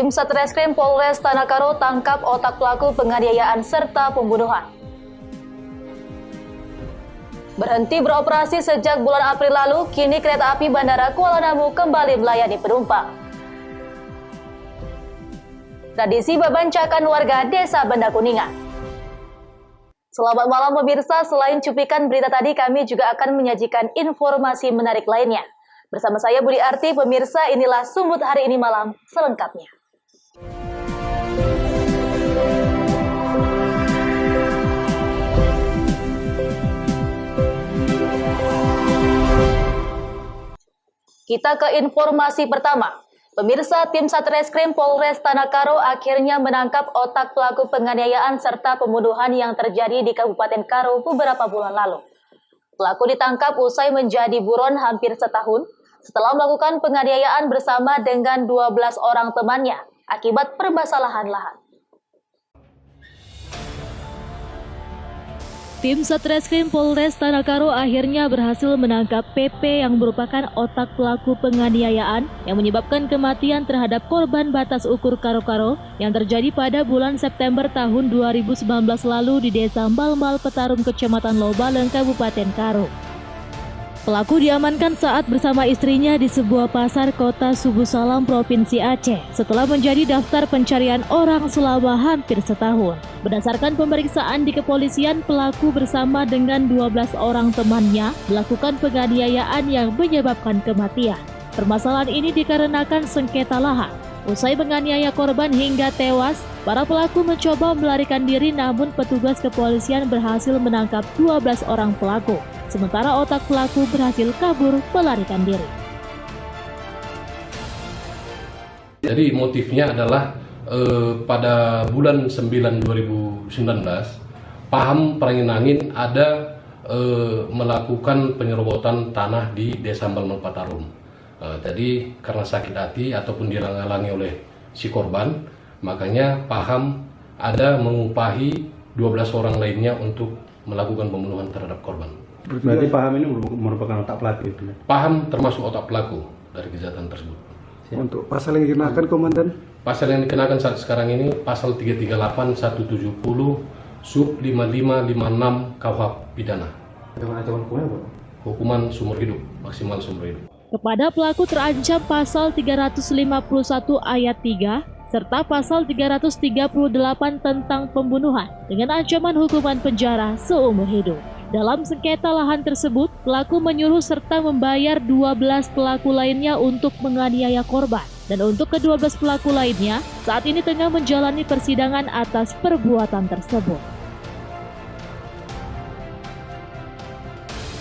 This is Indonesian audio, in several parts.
Tim Satreskrim Polres Tanah tangkap otak pelaku penganiayaan serta pembunuhan. Berhenti beroperasi sejak bulan April lalu, kini kereta api Bandara Kuala Namu kembali melayani penumpang. Tradisi bebancakan warga Desa Banda Kuningan. Selamat malam pemirsa, selain cuplikan berita tadi, kami juga akan menyajikan informasi menarik lainnya. Bersama saya Budi Arti, pemirsa, inilah Sumut Hari Ini Malam selengkapnya. Kita ke informasi pertama. Pemirsa, tim Satreskrim Polres Tanah Karo akhirnya menangkap otak pelaku penganiayaan serta pembunuhan yang terjadi di Kabupaten Karo beberapa bulan lalu. Pelaku ditangkap usai menjadi buron hampir setahun setelah melakukan penganiayaan bersama dengan 12 orang temannya akibat permasalahan lahan. Tim Satreskrim Polres Tanah Karo akhirnya berhasil menangkap PP yang merupakan otak pelaku penganiayaan yang menyebabkan kematian terhadap korban batas ukur Karo-Karo yang terjadi pada bulan September tahun 2019 lalu di Desa Malmal Petarum, Kecamatan Lobaleng, Kabupaten Karo. Pelaku diamankan saat bersama istrinya di sebuah pasar kota Subuh Salam, Provinsi Aceh setelah menjadi daftar pencarian orang selama hampir setahun. Berdasarkan pemeriksaan di kepolisian, pelaku bersama dengan 12 orang temannya melakukan penganiayaan yang menyebabkan kematian. Permasalahan ini dikarenakan sengketa lahan. Usai menganiaya korban hingga tewas, para pelaku mencoba melarikan diri, namun petugas kepolisian berhasil menangkap 12 orang pelaku. Sementara otak pelaku berhasil kabur melarikan diri. Jadi motifnya adalah pada bulan 9 2019, Paham Peranginangin ada melakukan penyerobotan tanah di Desa Malmal Petarum. Jadi karena sakit hati ataupun dihalang-halangi oleh si korban, makanya Paham ada mengupahi 12 orang lainnya untuk melakukan pembunuhan terhadap korban. Berarti Paham ini merupakan otak pelaku itu? Paham termasuk otak pelaku dari kejahatan tersebut. Untuk pasal yang dikenakan, Komandan? Pasal yang dikenakan saat sekarang ini pasal 338, 170, sub 5556 KUHP pidana. Dengan ancaman hukuman apa? Hukuman seumur hidup, maksimal seumur hidup. Kepada pelaku terancam pasal 351 ayat 3 serta pasal 338 tentang pembunuhan dengan ancaman hukuman penjara seumur hidup. Dalam sengketa lahan tersebut, pelaku menyuruh serta membayar 12 pelaku lainnya untuk menganiaya korban. Dan untuk ke-12 pelaku lainnya, saat ini tengah menjalani persidangan atas perbuatan tersebut.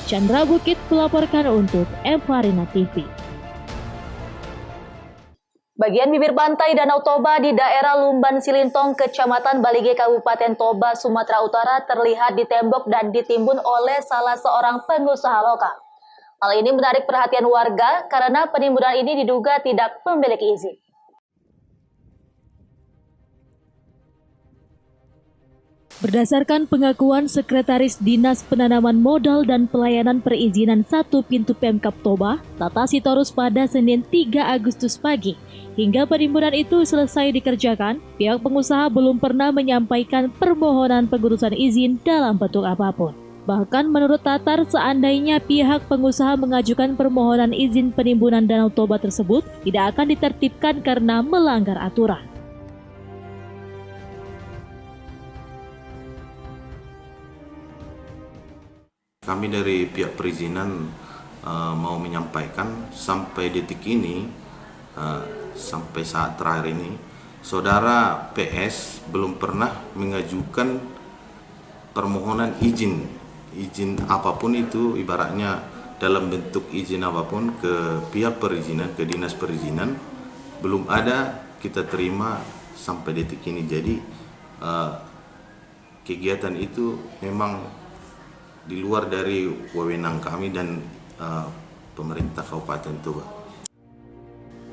Chandra Bukit melaporkan untuk Emfarina TV. Bagian bibir pantai Danau Toba di daerah Lumban Silintong, Kecamatan Balige, Kabupaten Toba, Sumatera Utara terlihat ditembok dan ditimbun oleh salah seorang pengusaha lokal. Hal ini menarik perhatian warga karena penimbunan ini diduga tidak memiliki izin. Berdasarkan pengakuan Sekretaris Dinas Penanaman Modal dan Pelayanan Perizinan 1 Pintu Pemkab Toba, Tata Sitorus, pada Senin 3 Agustus pagi, hingga penimbunan itu selesai dikerjakan, pihak pengusaha belum pernah menyampaikan permohonan pengurusan izin dalam bentuk apapun. Bahkan menurut Tatar, seandainya pihak pengusaha mengajukan permohonan izin penimbunan Danau Toba tersebut, tidak akan ditertibkan karena melanggar aturan. Kami dari pihak perizinan mau menyampaikan sampai detik ini, sampai saat terakhir ini, saudara PS belum pernah mengajukan permohonan izin apapun itu, ibaratnya dalam bentuk izin apapun ke pihak perizinan, ke dinas perizinan, belum ada kita terima sampai detik ini. Jadi kegiatan itu memang di luar dari wewenang kami dan pemerintah Kabupaten Toba.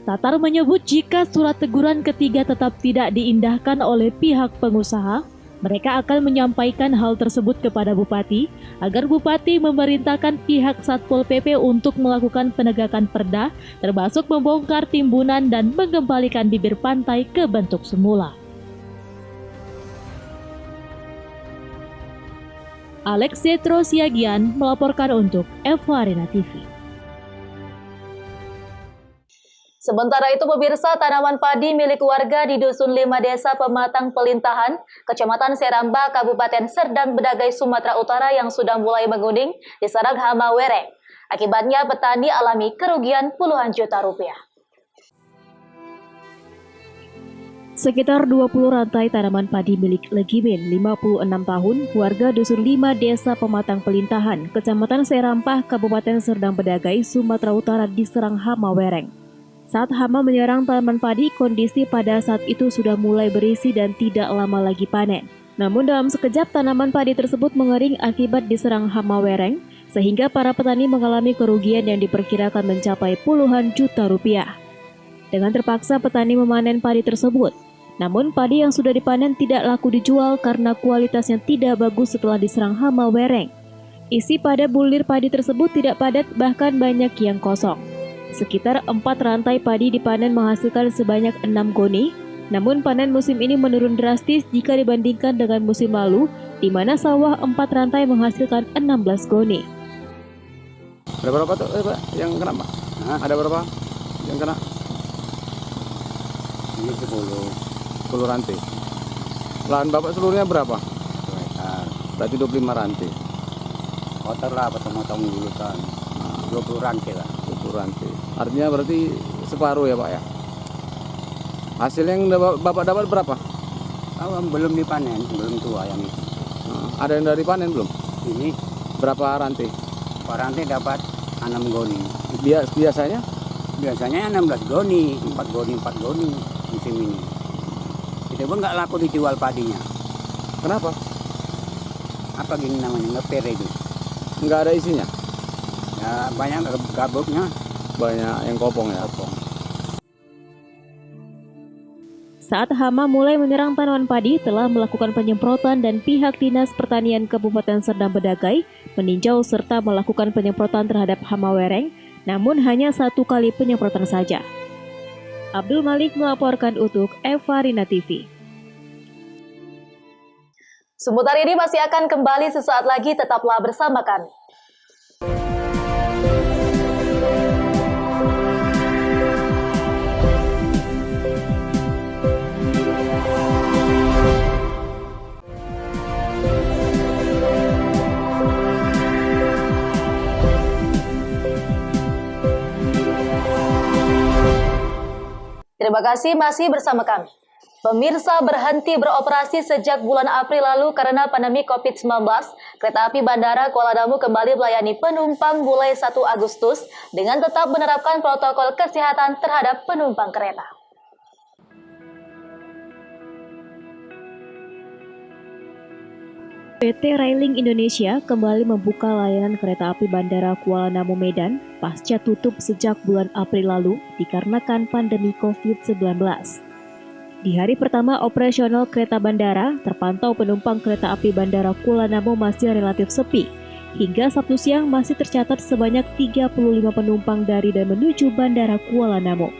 Tatar menyebut jika surat teguran ketiga tetap tidak diindahkan oleh pihak pengusaha, Mereka akan menyampaikan hal tersebut kepada Bupati agar Bupati memerintahkan pihak Satpol PP untuk melakukan penegakan perda, termasuk membongkar timbunan dan mengembalikan bibir pantai ke bentuk semula. Alex Zetro Siagian melaporkan untuk Eva Arena TV. Sementara itu, pemirsa, tanaman padi milik warga di Dusun 5 Desa Pematang Pelintahan, Kecamatan Serambah, Kabupaten Serdang Bedagai, Sumatera Utara yang sudah mulai menguning diserang hama wereng. Akibatnya petani alami kerugian puluhan juta rupiah. Sekitar 20 rantai tanaman padi milik Legimin, 56 tahun, warga Dusun 5 Desa Pematang Pelintahan, Kecamatan Serambah, Kabupaten Serdang Bedagai, Sumatera Utara diserang hama wereng. Saat hama menyerang tanaman padi, kondisi pada saat itu sudah mulai berisi dan tidak lama lagi panen. Namun dalam sekejap tanaman padi tersebut mengering akibat diserang hama wereng, sehingga para petani mengalami kerugian yang diperkirakan mencapai puluhan juta rupiah. Dengan terpaksa petani memanen padi tersebut. Namun padi yang sudah dipanen tidak laku dijual karena kualitasnya tidak bagus setelah diserang hama wereng. Isi pada bulir padi tersebut tidak padat, bahkan banyak yang kosong. Sekitar 4 rantai padi dipanen menghasilkan sebanyak 6 goni, namun panen musim ini menurun drastis jika dibandingkan dengan musim lalu, di mana sawah 4 rantai menghasilkan 16 goni. Ada berapa tuh Pak yang kena Pak? Ada berapa yang kena? Ini 10 rantai. Lahan Bapak seluruhnya berapa? 2 hektar. Berarti 25 rantai. Kotor lah, potong-potong dulu kan. 20 rantai lah. 20 rantai. Artinya berarti separuh ya Pak ya? Hasil yang Bapak dapat berapa? Belum dipanen, belum tua yang itu. Ada yang dari panen belum? Ini Berapa rantai? per rantai dapat 6 goni. Biasanya? Biasanya 16 goni, 4 goni musim ini. Itu pun nggak laku dijual padinya. Kenapa? Apa gini namanya, ngeper itu. Nggak ada isinya? Ya banyak gabuknya. Banyak yang kopong ya? Kopong. Saat hama mulai menyerang tanaman padi, telah melakukan penyemprotan dan pihak Dinas Pertanian Kabupaten Serdang Bedagai meninjau serta melakukan penyemprotan terhadap hama wereng, namun hanya 1 kali penyemprotan saja. Abdul Malik melaporkan untuk Eva Arena TV. Seputar ini masih akan kembali sesaat lagi, tetaplah bersama kami. Terima kasih masih bersama kami. Pemirsa, berhenti beroperasi sejak bulan April lalu karena pandemi COVID-19, kereta api Bandara Kuala Namu kembali melayani penumpang mulai 1 Agustus dengan tetap menerapkan protokol kesehatan terhadap penumpang kereta. PT Railing Indonesia kembali membuka layanan kereta api Bandara Kuala Namu Medan pasca tutup sejak bulan April lalu dikarenakan pandemi COVID-19. Di hari pertama operasional kereta bandara, terpantau penumpang kereta api Bandara Kuala Namu masih relatif sepi. Hingga Sabtu siang masih tercatat sebanyak 35 penumpang dari dan menuju Bandara Kuala Namu.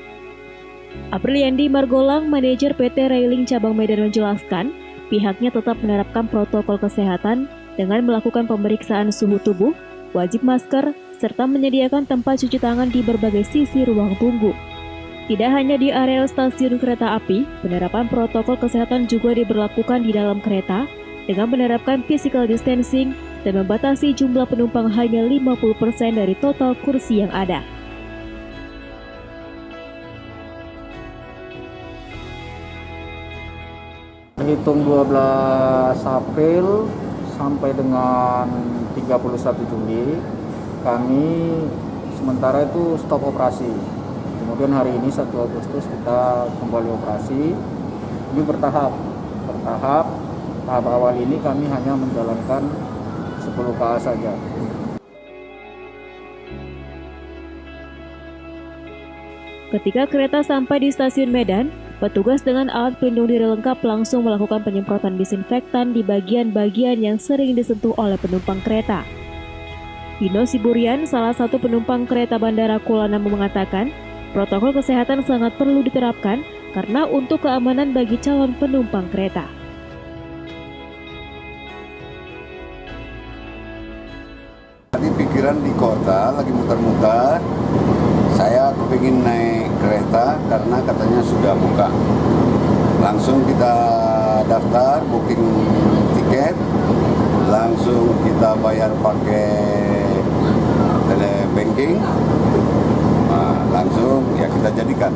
Apriliandi Margolang, manajer PT Railing Cabang Medan menjelaskan, pihaknya tetap menerapkan protokol kesehatan dengan melakukan pemeriksaan suhu tubuh, wajib masker, serta menyediakan tempat cuci tangan di berbagai sisi ruang tunggu. Tidak hanya di area stasiun kereta api, penerapan protokol kesehatan juga diberlakukan di dalam kereta dengan menerapkan physical distancing dan membatasi jumlah penumpang hanya 50% dari total kursi yang ada. Hitung 12 April sampai dengan 31 Juli, kami sementara itu stop operasi. Kemudian hari ini 1 Agustus kita kembali operasi. Ini bertahap. Tahap awal ini kami hanya menjalankan 10 KA saja. Ketika kereta sampai di stasiun Medan, Petugas dengan alat pelindung diri lengkap langsung melakukan penyemprotan disinfektan di bagian-bagian yang sering disentuh oleh penumpang kereta. Dino Siburian, salah satu penumpang kereta Bandara Kuala Namu mengatakan, protokol kesehatan sangat perlu diterapkan karena untuk keamanan bagi calon penumpang kereta. Tadi pikiran di kota lagi muter-muter, saya kepingin naik kereta karena katanya sudah buka. Langsung kita daftar, booking tiket, langsung kita bayar pakai telebanking, langsung ya kita jadikan.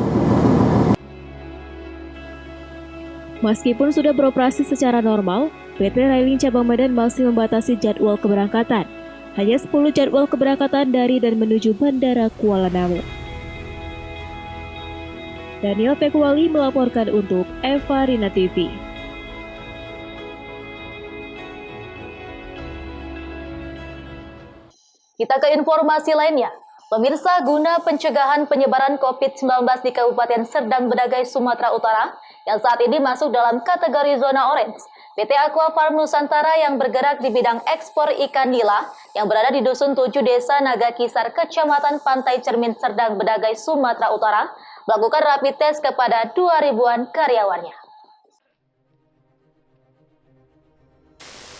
Meskipun sudah beroperasi secara normal, PT Railing Cabang Medan masih membatasi jadwal keberangkatan. Hanya 10 jadwal keberangkatan dari dan menuju Bandara Kuala Namu. Daniel Pekuali melaporkan untuk Eva Rina TV. Kita ke informasi lainnya. Pemirsa, guna pencegahan penyebaran COVID-19 di Kabupaten Serdang Bedagai, Sumatera Utara, yang saat ini masuk dalam kategori zona orange, PT Aqua Farm Nusantara yang bergerak di bidang ekspor ikan nila yang berada di Dusun 7 Desa Nagakisar, Kecamatan Pantai Cermin, Serdang Bedagai, Sumatera Utara, melakukan rapid test kepada 2.000-an karyawannya.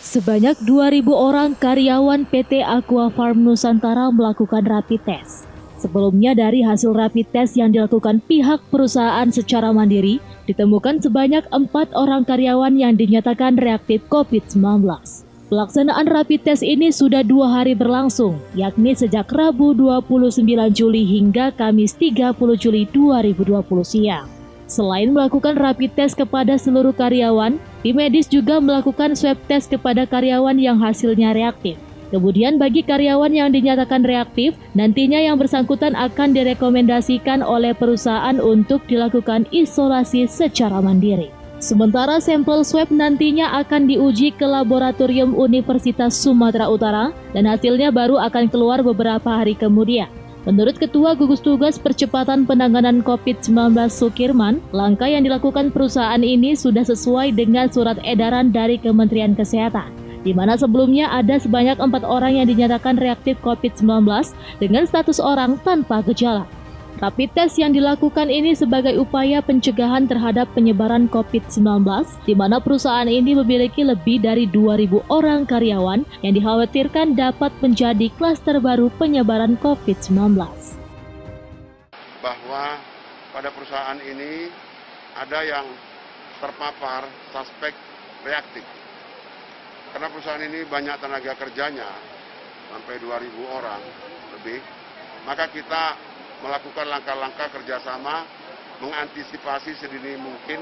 Sebanyak 2.000 orang karyawan PT Aqua Farm Nusantara melakukan rapid test. Sebelumnya dari hasil rapid test yang dilakukan pihak perusahaan secara mandiri, ditemukan sebanyak 4 orang karyawan yang dinyatakan reaktif COVID-19. Pelaksanaan rapid test ini sudah 2 hari berlangsung, yakni sejak Rabu 29 Juli hingga Kamis 30 Juli 2020 siang. Selain melakukan rapid test kepada seluruh karyawan, tim medis juga melakukan swab test kepada karyawan yang hasilnya reaktif. Kemudian bagi karyawan yang dinyatakan reaktif, nantinya yang bersangkutan akan direkomendasikan oleh perusahaan untuk dilakukan isolasi secara mandiri. Sementara sampel swab nantinya akan diuji ke laboratorium Universitas Sumatera Utara dan hasilnya baru akan keluar beberapa hari kemudian. Menurut Ketua Gugus Tugas Percepatan Penanganan COVID-19 Sukirman, langkah yang dilakukan perusahaan ini sudah sesuai dengan surat edaran dari Kementerian Kesehatan, di mana sebelumnya ada sebanyak 4 orang yang dinyatakan reaktif COVID-19 dengan status orang tanpa gejala. Rapid test yang dilakukan ini sebagai upaya pencegahan terhadap penyebaran COVID-19, di mana perusahaan ini memiliki lebih dari 2.000 orang karyawan yang dikhawatirkan dapat menjadi klaster baru penyebaran COVID-19. Bahwa pada perusahaan ini ada yang terpapar suspek reaktif. Karena perusahaan ini banyak tenaga kerjanya, sampai 2.000 orang lebih, maka kita melakukan langkah-langkah kerjasama mengantisipasi sedini mungkin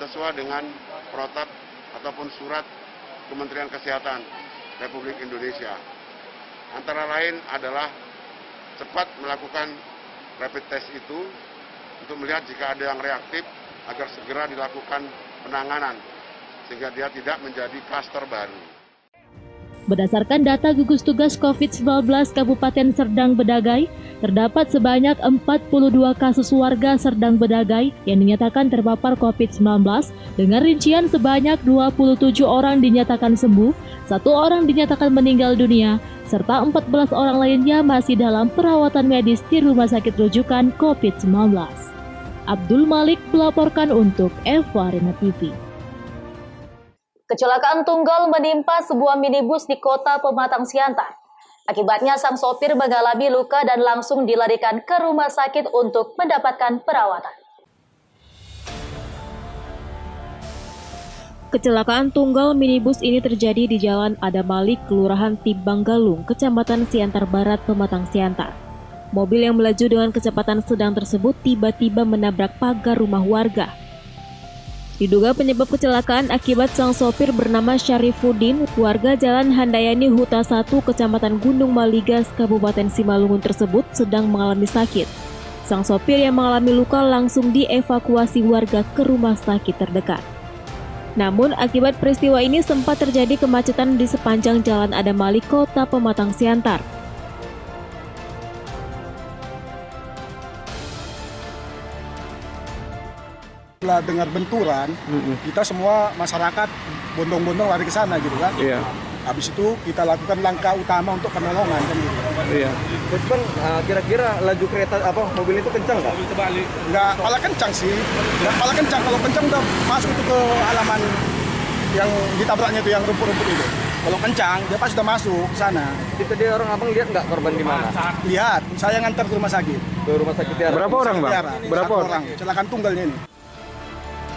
sesuai dengan protap ataupun surat Kementerian Kesehatan Republik Indonesia. Antara lain adalah cepat melakukan rapid test itu untuk melihat jika ada yang reaktif agar segera dilakukan penanganan sehingga dia tidak menjadi klaster baru. Berdasarkan data gugus tugas COVID-19 Kabupaten Serdang Bedagai, terdapat sebanyak 42 kasus warga Serdang Bedagai yang dinyatakan terpapar COVID-19 dengan rincian sebanyak 27 orang dinyatakan sembuh, 1 orang dinyatakan meninggal dunia, serta 14 orang lainnya masih dalam perawatan medis di rumah sakit rujukan COVID-19. Abdul Malik melaporkan untuk Eva Rina TV. Kecelakaan tunggal menimpa sebuah minibus di kota Pematang Siantar. Akibatnya sang sopir mengalami luka dan langsung dilarikan ke rumah sakit untuk mendapatkan perawatan. Kecelakaan tunggal minibus ini terjadi di Jalan Adamalik, Kelurahan Timbang Galung, Kecamatan Siantar Barat, Pematang Siantar. Mobil yang melaju dengan kecepatan sedang tersebut tiba-tiba menabrak pagar rumah warga. Diduga penyebab kecelakaan akibat sang sopir bernama Syarifuddin, warga Jalan Handayani Huta 1, Kecamatan Gunung Maligas, Kabupaten Simalungun tersebut sedang mengalami sakit. Sang sopir yang mengalami luka langsung dievakuasi warga ke rumah sakit terdekat. Namun akibat peristiwa ini sempat terjadi kemacetan di sepanjang Jalan Adamalik, Kota Pematang Siantar. Setelah dengar benturan, kita semua masyarakat bondong-bondong lari ke sana gitu kan. Iya. Habis itu kita lakukan langkah utama untuk penolongan kan gitu. Iya. Terus Bang, kira-kira laju kereta mobil itu kencang nggak? Nggak pala kencang sih. Nggak pala kencang, kalau kencang udah masuk itu ke halaman yang ditabraknya itu yang rumput-rumput itu. Kalau kencang, dia pas sudah masuk ke sana. Itu dia orang abang lihat nggak korban di mana? Lihat, saya ngantar ke rumah sakit. Ke rumah sakit Tiara. Berapa orang Bang? Berapa orang? Kecelakaan tunggalnya ini.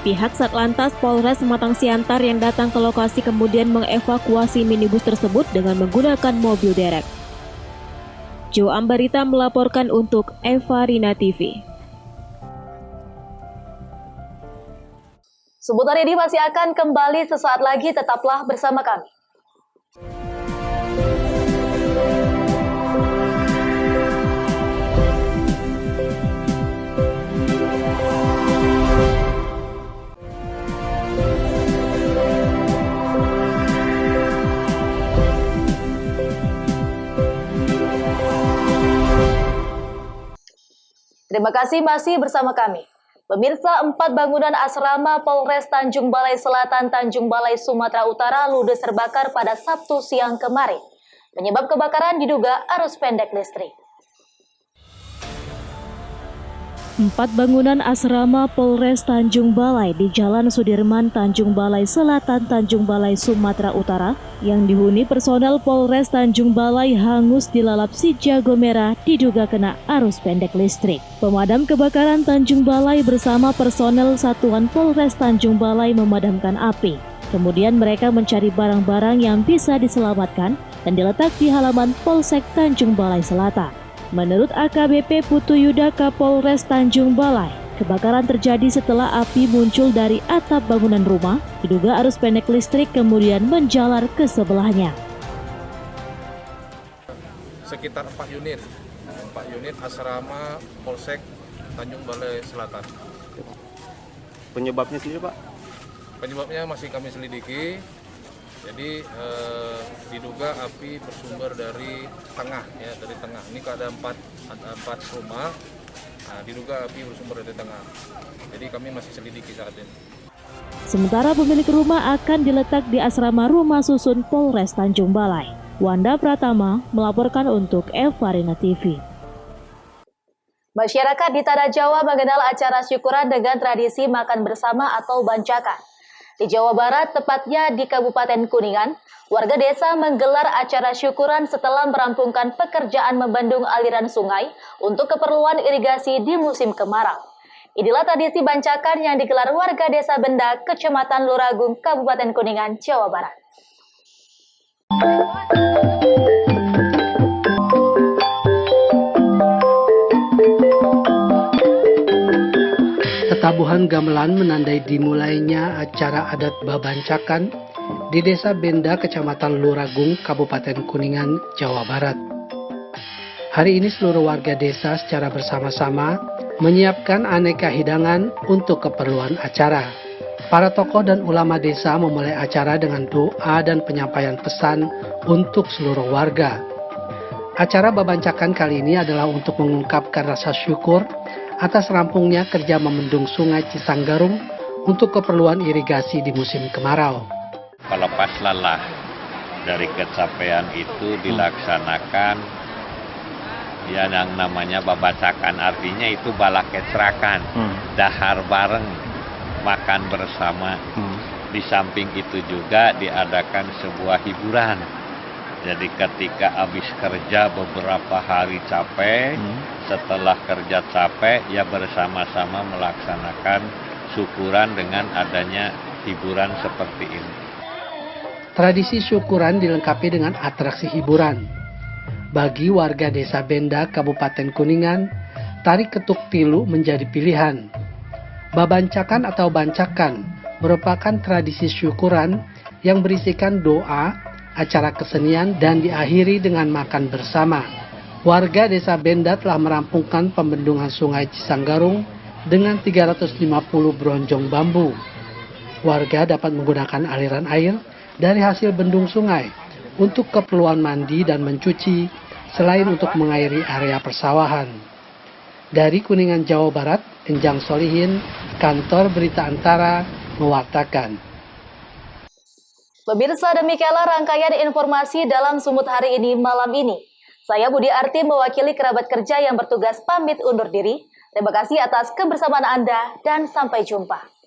Pihak Satlantas Polres Sematang Siantar yang datang ke lokasi kemudian mengevakuasi minibus tersebut dengan menggunakan mobil derek. Jo Ambarita melaporkan untuk Eva Rina TV. Seputar ini masih akan kembali sesaat lagi, tetaplah bersama kami. Terima kasih masih bersama kami. Pemirsa, 4 bangunan asrama Polres Tanjung Balai Selatan, Tanjung Balai, Sumatera Utara ludes terbakar pada Sabtu siang kemarin. Penyebab kebakaran diduga arus pendek listrik. 4 bangunan asrama Polres Tanjung Balai di Jalan Sudirman, Tanjung Balai Selatan, Tanjung Balai, Sumatera Utara yang dihuni personel Polres Tanjung Balai hangus dilalap si jago merah diduga kena arus pendek listrik. Pemadam kebakaran Tanjung Balai bersama personel Satuan Polres Tanjung Balai memadamkan api. Kemudian mereka mencari barang-barang yang bisa diselamatkan dan diletak di halaman Polsek Tanjung Balai Selatan. Menurut AKBP Putu Yuda Kapolres Tanjung Balai, kebakaran terjadi setelah api muncul dari atap bangunan rumah, diduga arus pendek listrik kemudian menjalar ke sebelahnya. Sekitar 4 unit asrama Polsek Tanjung Balai Selatan. Penyebabnya sendiri Pak? Penyebabnya masih kami selidiki. Jadi diduga api bersumber dari tengah, ya, dari tengah. Ini ada empat rumah, diduga api bersumber dari tengah. Jadi kami masih selidiki saat ini. Sementara pemilik rumah akan diletak di asrama Rumah Susun Polres Tanjung Balai. Wanda Pratama melaporkan untuk Eva Rina TV. Masyarakat di Tanah Jawa mengenal acara syukuran dengan tradisi makan bersama atau bancakan. Di Jawa Barat, tepatnya di Kabupaten Kuningan, warga desa menggelar acara syukuran setelah merampungkan pekerjaan membendung aliran sungai untuk keperluan irigasi di musim kemarau. Inilah tradisi bancakan yang digelar warga desa Benda, Kecamatan Luragung, Kabupaten Kuningan, Jawa Barat. Tabuhan gamelan menandai dimulainya acara adat babancakan di Desa Benda, Kecamatan Luragung, Kabupaten Kuningan, Jawa Barat. Hari ini seluruh warga desa secara bersama-sama menyiapkan aneka hidangan untuk keperluan acara. Para tokoh dan ulama desa memulai acara dengan doa dan penyampaian pesan untuk seluruh warga. Acara babancakan kali ini adalah untuk mengungkapkan rasa syukur atas rampungnya kerja membendung Sungai Cisanggarung untuk keperluan irigasi di musim kemarau. Pelepas lelah dari kecapean itu dilaksanakan ya yang namanya babancakan, artinya itu bala kecrakan, dahar bareng, makan bersama. Di samping itu juga diadakan sebuah hiburan. Jadi ketika habis kerja beberapa hari capek, setelah kerja capek ya bersama-sama melaksanakan syukuran dengan adanya hiburan seperti ini. Tradisi syukuran dilengkapi dengan atraksi hiburan. Bagi warga desa Benda, Kabupaten Kuningan, tari ketuk pilu menjadi pilihan. Babancakan atau bancakan merupakan tradisi syukuran yang berisikan doa, acara kesenian, dan diakhiri dengan makan bersama. Warga desa Benda telah merampungkan pembendungan Sungai Cisanggarung dengan 350 bronjong bambu. Warga dapat menggunakan aliran air dari hasil bendung sungai untuk keperluan mandi dan mencuci, selain untuk mengairi area persawahan. Dari Kuningan, Jawa Barat, Enjang Solihin, Kantor Berita Antara, mewartakan. Pemirsa, demikianlah rangkaian informasi dalam Sumut hari ini malam ini. Saya Budi Arti mewakili kerabat kerja yang bertugas pamit undur diri. Terima kasih atas kebersamaan Anda dan sampai jumpa.